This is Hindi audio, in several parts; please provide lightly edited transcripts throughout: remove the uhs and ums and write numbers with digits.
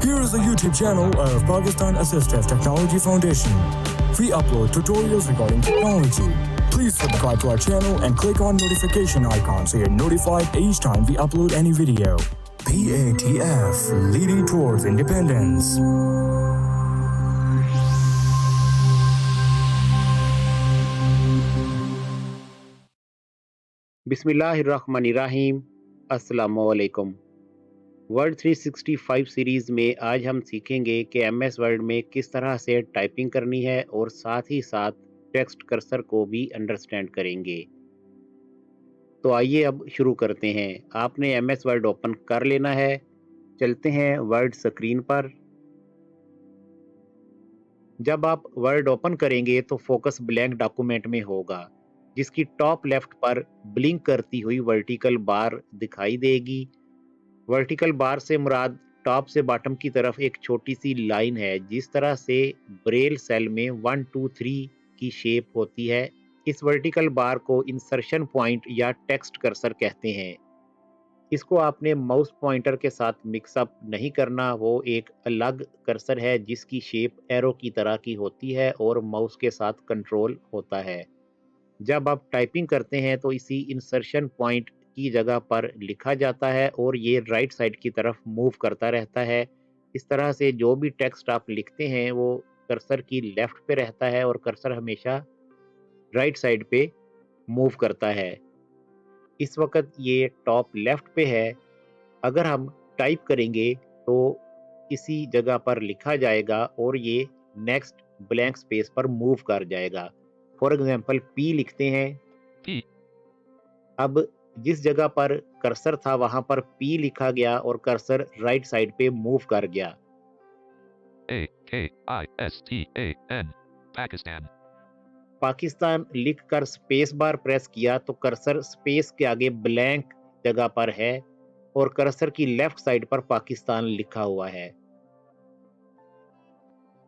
Here is the YouTube channel of Pakistan Assistive Technology Foundation. We upload tutorials regarding technology. Please subscribe to our channel and click on notification icon so you're notified each time we upload any video. PATF, leading towards independence. बिस्मिल्लाहिर्रहमानिर्रहीम। अस्सलामुअलैकुम। वर्ड 365 सीरीज़ में आज हम सीखेंगे कि MS वर्ड में किस तरह से टाइपिंग करनी है और साथ ही साथ टेक्स्ट कर्सर को भी अंडरस्टैंड करेंगे। तो आइए अब शुरू करते हैं। आपने MS वर्ड ओपन कर लेना है। चलते हैं वर्ड स्क्रीन पर। जब आप वर्ड ओपन करेंगे तो फोकस ब्लैंक डॉक्यूमेंट में होगा, जिसकी टॉप लेफ्ट पर ब्लिंक करती हुई वर्टिकल बार दिखाई देगी। वर्टिकल बार से मुराद टॉप से बॉटम की तरफ एक छोटी सी लाइन है, जिस तरह से ब्रेल सेल में 1 2 3 की शेप होती है। इस वर्टिकल बार को इंसर्शन पॉइंट या टेक्स्ट कर्सर कहते हैं। इसको आपने माउस पॉइंटर के साथ मिक्सअप नहीं करना। वो एक अलग कर्सर है जिसकी शेप एरो की तरह की होती है और माउस के साथ कंट्रोल होता है। जब आप टाइपिंग करते हैं तो इसी इंसर्शन पॉइंट की जगह पर लिखा जाता है और ये राइट साइड की तरफ मूव करता रहता है। इस तरह से जो भी टेक्स्ट आप लिखते हैं वो कर्सर की लेफ्ट पे रहता है और कर्सर हमेशा राइट साइड पे मूव करता है। इस वक्त ये टॉप लेफ्ट पे है। अगर हम टाइप करेंगे तो इसी जगह पर लिखा जाएगा और ये नेक्स्ट ब्लैंक स्पेस पर मूव कर जाएगा। फॉर एग्जांपल P लिखते हैं। P, अब जिस जगह पर कर्सर था वहां पर P लिखा गया और कर्सर राइट साइड पे मूव कर गया। A, K, I, S, T, A, N, Pakistan. Pakistan लिखकर स्पेस बार प्रेस किया तो कर्सर स्पेस के आगे ब्लैंक जगह पर है और कर्सर की लेफ्ट साइड पर पाकिस्तान लिखा हुआ है।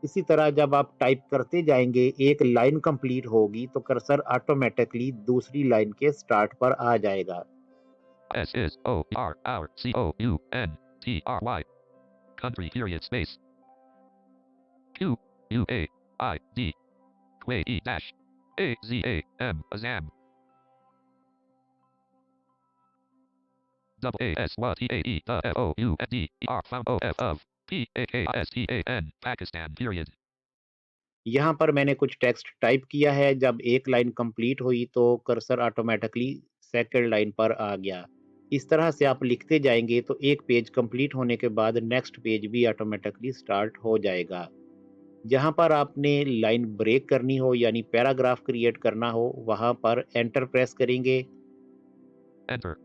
इसी तरह जब आप टाइप करते जाएंगे एक लाइन कंप्लीट होगी तो कर्सर ऑटोमेटिकली दूसरी लाइन के स्टार्ट पर आ जाएगा। S is O R R C O U N T R Y. Country period space. Q U A I D. Quay E dash. A Z A M Azam. Double A S Y T A E the F O U N D E R found O F of P A K I S T A N Pakistan period. यहाँ पर मैंने कुछ टेक्स्ट टाइप किया है। जब एक लाइन कंप्लीट हुई तो कर्सर ऑटोमेटिकली सेकंड लाइन पर आ गया। इस तरह से आप लिखते जाएंगे तो एक पेज कंप्लीट होने के बाद नेक्स्ट पेज भी ऑटोमेटिकली स्टार्ट हो जाएगा। जहाँ पर आपने लाइन ब्रेक करनी हो यानी पैराग्राफ क्रिएट करना हो वहाँ पर एंटर प्रेस करेंगे। Enter.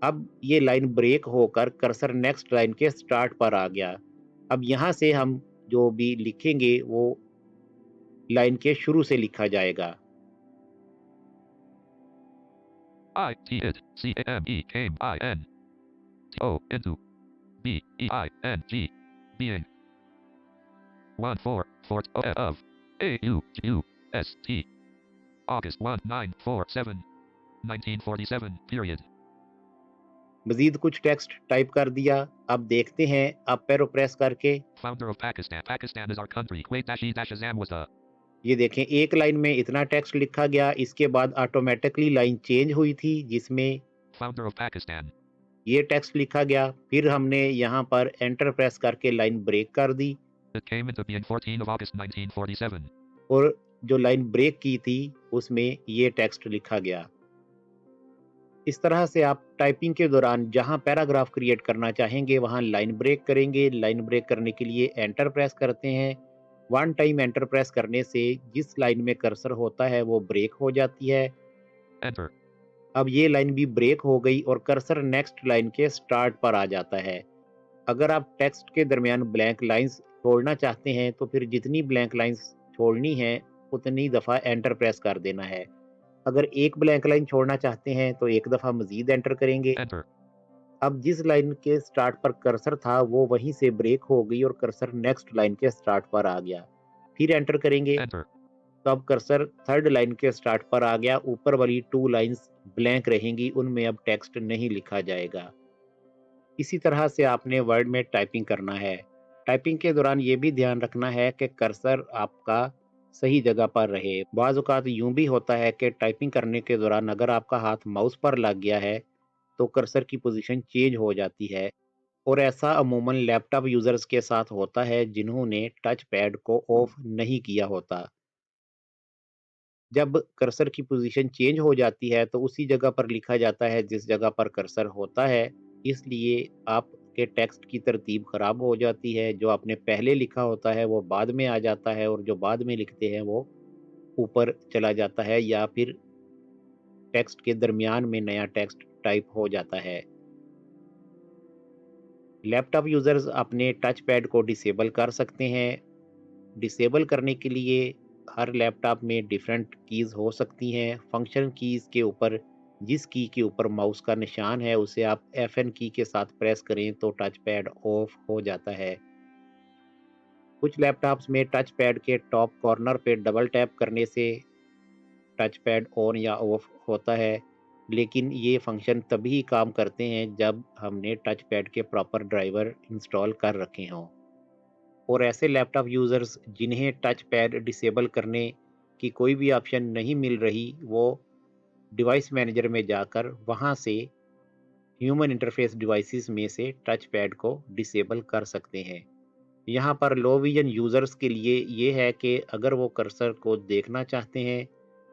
अब ये लाइन ब्रेक होकर कर्सर नेक्स्ट लाइन के स्टार्ट पर आ गया। अब यहाँ से हम जो भी लिखेंगे वो लाइन के शुरू से लिखा जाएगा। I T it C A M E came I N T O into B E I N G being 1 4 4 O of A U U S T August 1947 1947 period. मजीद कुछ टेक्स्ट टाइप कर दिया। अब देखते हैं अप एरो प्रेस करके। Founder of Pakistan. Pakistan is our country. Kuwait dash E dash Azam was the ये देखें एक लाइन में इतना टेक्स्ट लिखा गया। इसके बाद ऑटोमेटिकली लाइन चेंज हुई थी जिसमें founder of Pakistan. ये टेक्स्ट लिखा गया। फिर हमने यहाँ पर एंटर प्रेस करके लाइन ब्रेक कर दी It came into being 14 of August 1947. और जो लाइन ब्रेक की थी उसमें ये टेक्स्ट लिखा गया। इस तरह से आप टाइपिंग के दौरान जहां पैराग्राफ क्रिएट करना चाहेंगे वहां लाइन ब्रेक करेंगे। लाइन ब्रेक करने के लिए एंटर प्रेस करते हैं। वन टाइम एंटर प्रेस करने से जिस लाइन में कर्सर होता है वो ब्रेक हो जाती है। Enter. अब ये लाइन भी ब्रेक हो गई और कर्सर नेक्स्ट लाइन के स्टार्ट पर आ जाता है। अगर आप टेक्स्ट के दरमियान ब्लैंक लाइंस छोड़ना चाहते हैं तो फिर जितनी ब्लैंक लाइंस छोड़नी है उतनी दफ़ा एंटर प्रेस कर देना है। अगर एक ब्लैंक लाइन छोड़ना चाहते हैं तो एक दफ़ा मज़ीद एंटर करेंगे। Enter. अब जिस लाइन के स्टार्ट पर कर्सर था वो वहीं से ब्रेक हो गई और कर्सर नेक्स्ट लाइन के स्टार्ट पर आ गया। फिर एंटर करेंगे Enter. तो अब कर्सर थर्ड लाइन के स्टार्ट पर आ गया। ऊपर वाली 2 लाइंस ब्लैंक रहेंगी, उनमें अब टेक्स्ट नहीं लिखा जाएगा। इसी तरह से आपने वर्ड में टाइपिंग करना है। टाइपिंग के दौरान ये भी ध्यान रखना है कि कर्सर आपका सही जगह पर रहे। बाज़ औक़ात यूँ भी होता है कि टाइपिंग करने के दौरान अगर आपका हाथ माउस पर लग गया है, तो कर्सर की पोज़ीशन चेंज हो जाती है और ऐसा अमूमन लैपटॉप यूज़र्स के साथ होता है जिन्होंने टच पैड को ऑफ नहीं किया होता। जब कर्सर की पोज़ीशन चेंज हो जाती है, तो उसी जगह पर लिखा जाता है जिस जगह पर कर्सर होता है, इसलिए आपके टेक्स्ट की तरतीब ख़राब हो जाती है। जो आपने पहले लिखा होता है, वो बाद में आ जाता है और जो बाद में लिखते हैं, वो ऊपर चला जाता है या फिर टेक्स्ट के दरमियान में नया टेक्स्ट टाइप हो जाता है। लैपटॉप यूज़र्स अपने टच पैड को डिसेबल कर सकते हैं। डिसेबल करने के लिए हर लैपटॉप में डिफरेंट कीज़ हो सकती हैं। फंक्शन कीज़ के ऊपर जिस की के ऊपर माउस का निशान है, उसे आप FN की के साथ प्रेस करें तो टच पैड ऑफ हो जाता है। कुछ लैपटॉप्स में टच पैड के टॉप कॉर्नर पे डबल टैप करने से टच पैड ऑन या ऑफ होता है, लेकिन ये फंक्शन तभी काम करते हैं जब हमने टच पैड के प्रॉपर ड्राइवर इंस्टॉल कर रखे हों। और ऐसे लैपटॉप यूज़र्स जिन्हें टच पैड डिसेबल करने की कोई भी ऑप्शन नहीं मिल रही, वो डिवाइस मैनेजर में जाकर वहाँ से ह्यूमन इंटरफेस डिवाइसेस में से टच पैड को डिसेबल कर सकते हैं। यहाँ पर लो विजन यूज़र्स के लिए ये है कि अगर वो कर्सर को देखना चाहते हैं,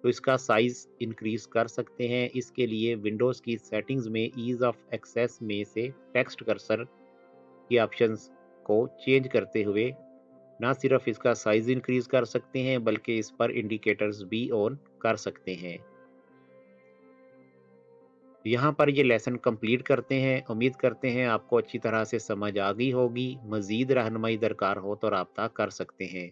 तो इसका साइज़ इंक्रीज़ कर सकते हैं। इसके लिए विंडोज़ की सेटिंग्स में ईज़ ऑफ एक्सेस में से टेक्स्ट कर्सर की ऑप्शंस को चेंज करते हुए ना सिर्फ इसका साइज़ इंक्रीज़ कर सकते हैं, बल्कि इस पर इंडिकेटर्स भी ऑन कर सकते हैं। यहाँ पर ये लेसन कंप्लीट करते हैं। उम्मीद करते हैं आपको अच्छी तरह से समझ आ गई होगी। मज़ीद रहनुमाई दरकार हो तो राब्ता कर सकते हैं।